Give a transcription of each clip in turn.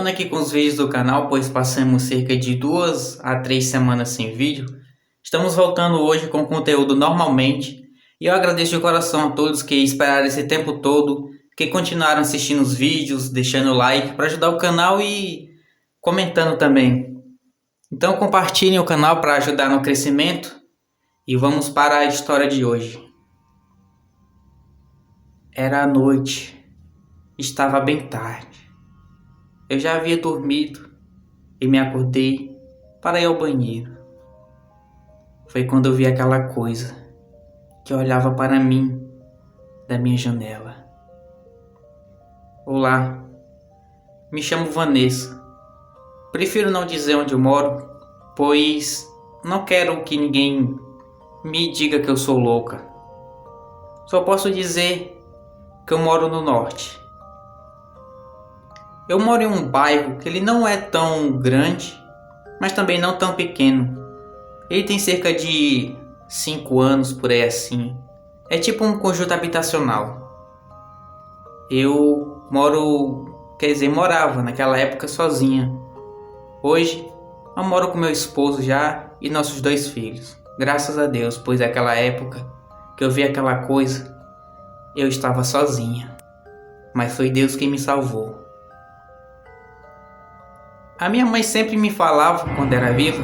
Continuando aqui com os vídeos do canal, pois passamos cerca de 2 a 3 semanas sem vídeo, estamos voltando hoje com conteúdo normalmente e eu agradeço de coração a todos que esperaram esse tempo todo, que continuaram assistindo os vídeos, deixando o like para ajudar o canal e comentando também. Então compartilhem o canal para ajudar no crescimento e vamos para a história de hoje. Era a noite, estava bem tarde. Eu já havia dormido e me acordei para ir ao banheiro. Foi quando eu vi aquela coisa que olhava para mim da minha janela. Olá, me chamo Vanessa. Prefiro não dizer onde eu moro, pois não quero que ninguém me diga que eu sou louca. Só posso dizer que eu moro no norte. Eu moro em um bairro que ele não é tão grande, mas também não tão pequeno. Ele tem cerca de 5 anos por aí assim. É tipo um conjunto habitacional. Eu morava naquela época sozinha. Hoje eu moro com meu esposo já e nossos 2 filhos. Graças a Deus, pois naquela época que eu vi aquela coisa, eu estava sozinha. Mas foi Deus quem me salvou. A minha mãe sempre me falava, quando era viva,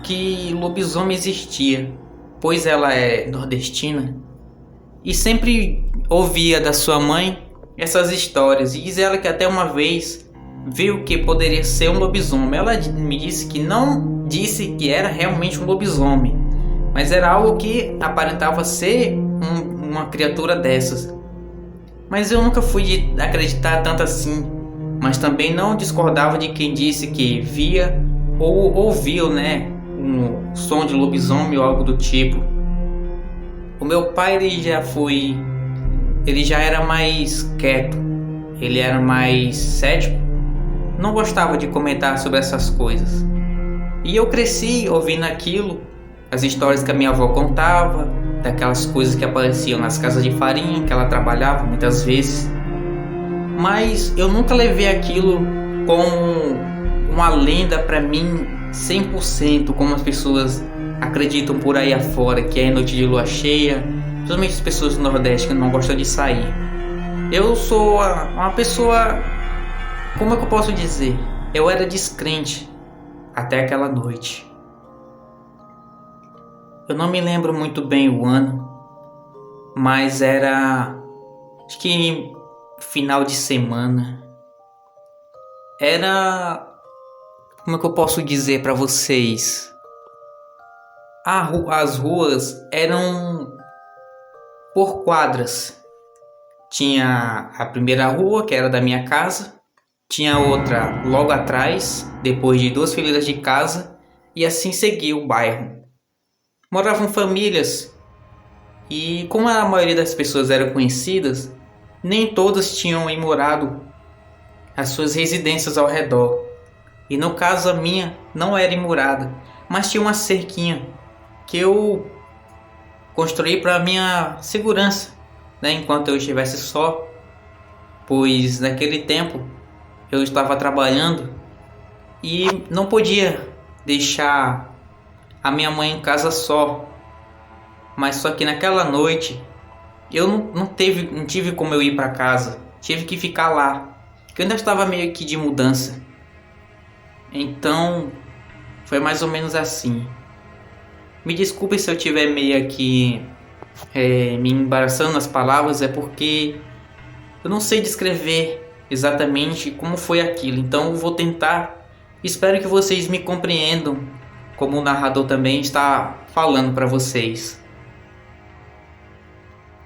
que lobisomem existia, pois ela é nordestina e sempre ouvia da sua mãe essas histórias. E diz ela que até uma vez viu que poderia ser um lobisomem. Ela me disse que não disse que era realmente um lobisomem, mas era algo que aparentava ser uma criatura dessas. Mas eu nunca fui de acreditar tanto assim. Mas também não discordava de quem disse que via ou ouviu, um som de lobisomem ou algo do tipo. O meu pai ele já era mais quieto, ele era mais cético, não gostava de comentar sobre essas coisas. E eu cresci ouvindo aquilo, as histórias que a minha avó contava, daquelas coisas que apareciam nas casas de farinha que ela trabalhava muitas vezes. Mas eu nunca levei aquilo como uma lenda para mim 100%, como as pessoas acreditam por aí afora, que é noite de lua cheia, principalmente as pessoas do Nordeste que não gostam de sair. Eu sou uma pessoa, como é que eu posso dizer? Eu era descrente até aquela noite. Eu não me lembro muito bem o ano, mas era, acho que final de semana. Era, como é que eu posso dizer para vocês? As ruas eram por quadras. Tinha a primeira rua, que era da minha casa, tinha outra logo atrás, depois de 2 fileiras de casa, e assim seguia o bairro. Moravam famílias, e como a maioria das pessoas eram conhecidas, nem todas tinham morado as suas residências ao redor. E no caso a minha não era imurada, mas tinha uma cerquinha que eu construí para minha segurança, enquanto eu estivesse só, pois naquele tempo eu estava trabalhando e não podia deixar a minha mãe em casa só. Mas só que naquela noite eu não tive como eu ir para casa, tive que ficar lá, porque eu ainda estava meio que de mudança. Então foi mais ou menos assim. Me desculpe se eu estiver meio aqui me embaraçando nas palavras, é porque eu não sei descrever exatamente como foi aquilo. Então eu vou tentar, espero que vocês me compreendam, como o narrador também está falando para vocês.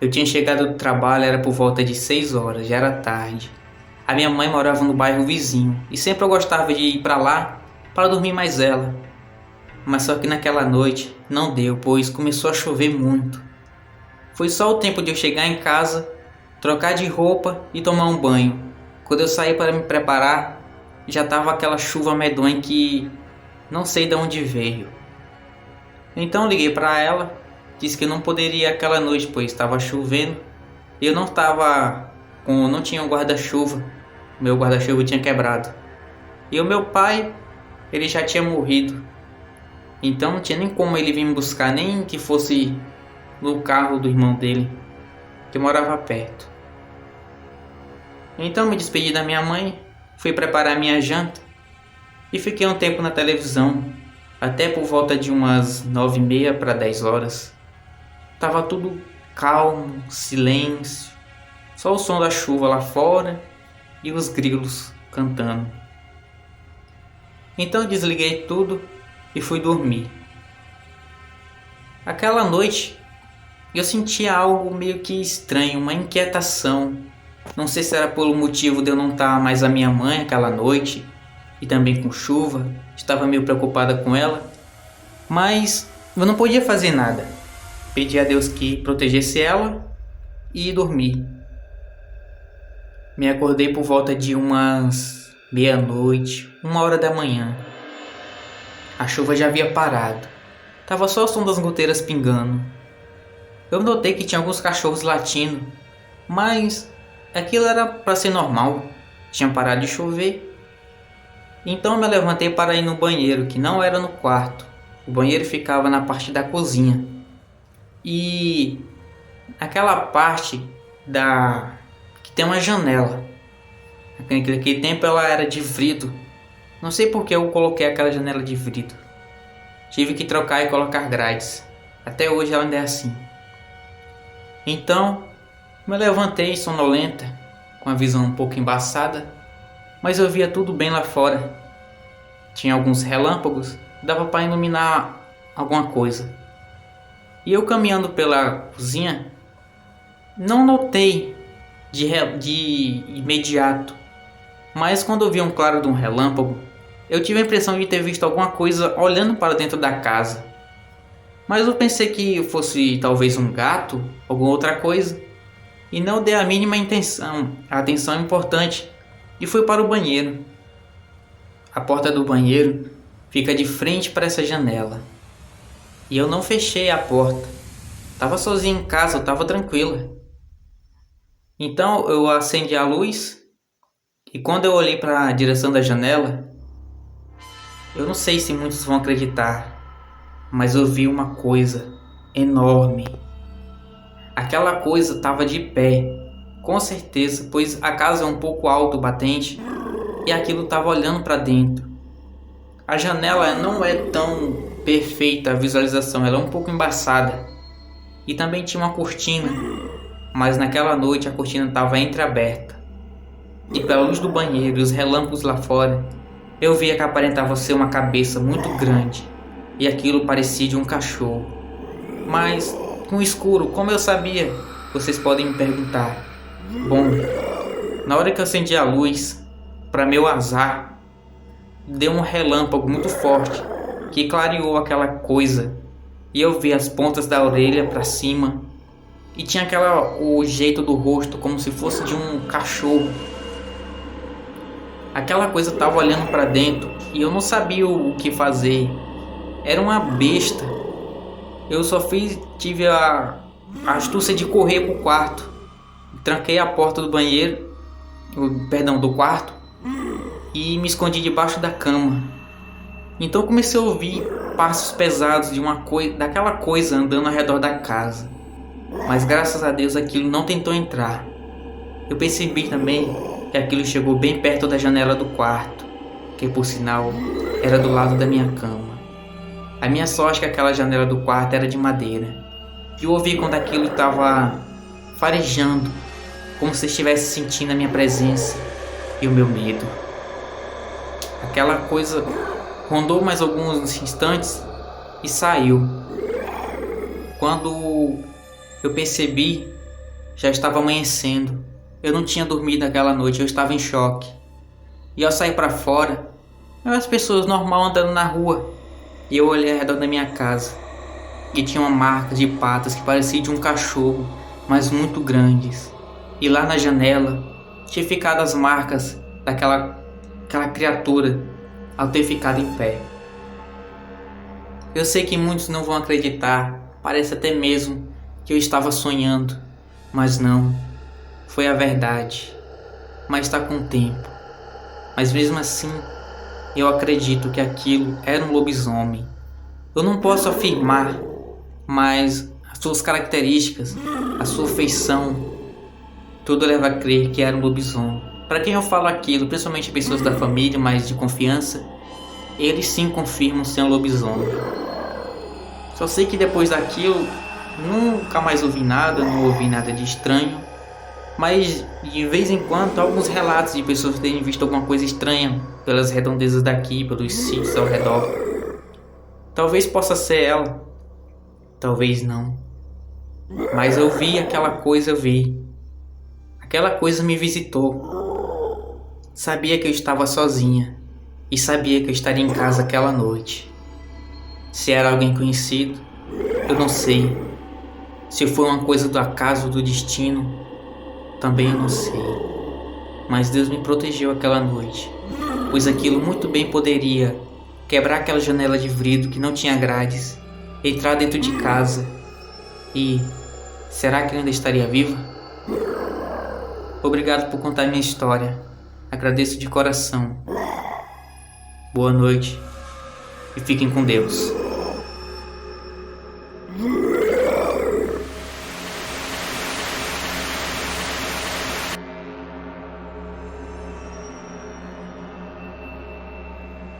Eu tinha chegado do trabalho, era por volta de 6 horas, já era tarde. A minha mãe morava no bairro vizinho e sempre eu gostava de ir para lá para dormir mais ela. Mas só que naquela noite não deu, pois começou a chover muito. Foi só o tempo de eu chegar em casa, trocar de roupa e tomar um banho. Quando eu saí para me preparar, já estava aquela chuva medonha que não sei de onde veio. Então liguei para ela. Disse que não poderia aquela noite, pois estava chovendo. E eu não tinha um guarda-chuva. Meu guarda-chuva tinha quebrado. E o meu pai, ele já tinha morrido. Então não tinha nem como ele vir me buscar, nem que fosse no carro do irmão dele, que morava perto. Então me despedi da minha mãe, fui preparar minha janta e fiquei um tempo na televisão, até por volta de umas 9h30 para 10 horas. Tava tudo calmo, silêncio, só o som da chuva lá fora e os grilos cantando. Então eu desliguei tudo e fui dormir. Aquela noite eu sentia algo meio que estranho, uma inquietação. Não sei se era pelo motivo de eu não estar mais a minha mãe aquela noite e também com chuva, estava meio preocupada com ela, mas eu não podia fazer nada. Pedi a Deus que protegesse ela e dormi. Me acordei por volta de umas meia-noite, 1h da manhã. A chuva já havia parado. Tava só o som das goteiras pingando. Eu notei que tinha alguns cachorros latindo, mas aquilo era para ser normal. Tinha parado de chover. Então me levantei para ir no banheiro, que não era no quarto. O banheiro ficava na parte da cozinha. E aquela parte que tem uma janela. Naquele tempo ela era de vidro. Não sei por que eu coloquei aquela janela de vidro. Tive que trocar e colocar grades. Até hoje ela ainda é assim. Então me levantei sonolenta, com a visão um pouco embaçada, mas eu via tudo bem lá fora. Tinha alguns relâmpagos, dava para iluminar alguma coisa. E eu caminhando pela cozinha, não notei de imediato, mas quando eu vi um claro de um relâmpago, eu tive a impressão de ter visto alguma coisa olhando para dentro da casa. Mas eu pensei que fosse talvez um gato, alguma outra coisa, e não dei a mínima atenção importante, e fui para o banheiro. A porta do banheiro fica de frente para essa janela. E eu não fechei a porta. Tava sozinho em casa, eu tava tranquila. Então eu acendi a luz e quando eu olhei para a direção da janela, eu não sei se muitos vão acreditar, mas eu vi uma coisa enorme. Aquela coisa tava de pé, com certeza, pois a casa é um pouco alto batente e aquilo tava olhando para dentro. A janela não é tão perfeita a visualização, ela é um pouco embaçada. E também tinha uma cortina, mas naquela noite a cortina estava entreaberta. E pela luz do banheiro e os relâmpagos lá fora, eu via que aparentava ser uma cabeça muito grande. E aquilo parecia de um cachorro. Mas com o escuro, como eu sabia? Vocês podem me perguntar. Bom, na hora que eu acendi a luz, para meu azar, deu um relâmpago muito forte que clareou aquela coisa e eu vi as pontas da orelha para cima e tinha o jeito do rosto como se fosse de um cachorro. Aquela coisa estava olhando para dentro e eu não sabia o que fazer. Era uma besta. Eu só tive a astúcia de correr pro quarto. Tranquei a porta do banheiro, do quarto, e me escondi debaixo da cama. Então eu comecei a ouvir passos pesados daquela coisa andando ao redor da casa. Mas graças a Deus aquilo não tentou entrar. Eu percebi também que aquilo chegou bem perto da janela do quarto, que por sinal era do lado da minha cama. A minha sorte é que aquela janela do quarto era de madeira. E eu ouvi quando aquilo estava farejando, como se estivesse sentindo a minha presença e o meu medo. Aquela coisa rondou mais alguns instantes e saiu. Quando eu percebi, já estava amanhecendo. Eu não tinha dormido aquela noite, eu estava em choque. E ao sair para fora, eu vi as pessoas normal andando na rua. E eu olhei ao redor da minha casa. E tinha uma marca de patas que parecia de um cachorro, mas muito grandes. E lá na janela tinha ficado as marcas daquela criatura ao ter ficado em pé. Eu sei que muitos não vão acreditar, parece até mesmo que eu estava sonhando, mas não, foi a verdade. Mas está com o tempo. Mas mesmo assim, Eu acredito que aquilo era um lobisomem. Eu não posso afirmar, mas as suas características, a sua feição, tudo leva a crer que era um lobisomem. Para quem eu falo aquilo, principalmente pessoas da família mais de confiança, eles sim confirmam ser um lobisomem. Só sei que depois daquilo, nunca mais ouvi nada, não ouvi nada de estranho. Mas de vez em quando, alguns relatos de pessoas terem visto alguma coisa estranha pelas redondezas daqui, pelos sítios ao redor. Talvez possa ser ela, talvez não. Mas eu vi aquela coisa vir. Aquela coisa me visitou. Sabia que eu estava sozinha e sabia que eu estaria em casa aquela noite. Se era alguém conhecido, eu não sei. Se foi uma coisa do acaso, do destino, também eu não sei. Mas Deus me protegeu aquela noite, pois aquilo muito bem poderia quebrar aquela janela de vidro que não tinha grades, entrar dentro de casa e... será que eu ainda estaria viva? Obrigado por contar minha história. Agradeço de coração. Boa noite e fiquem com Deus.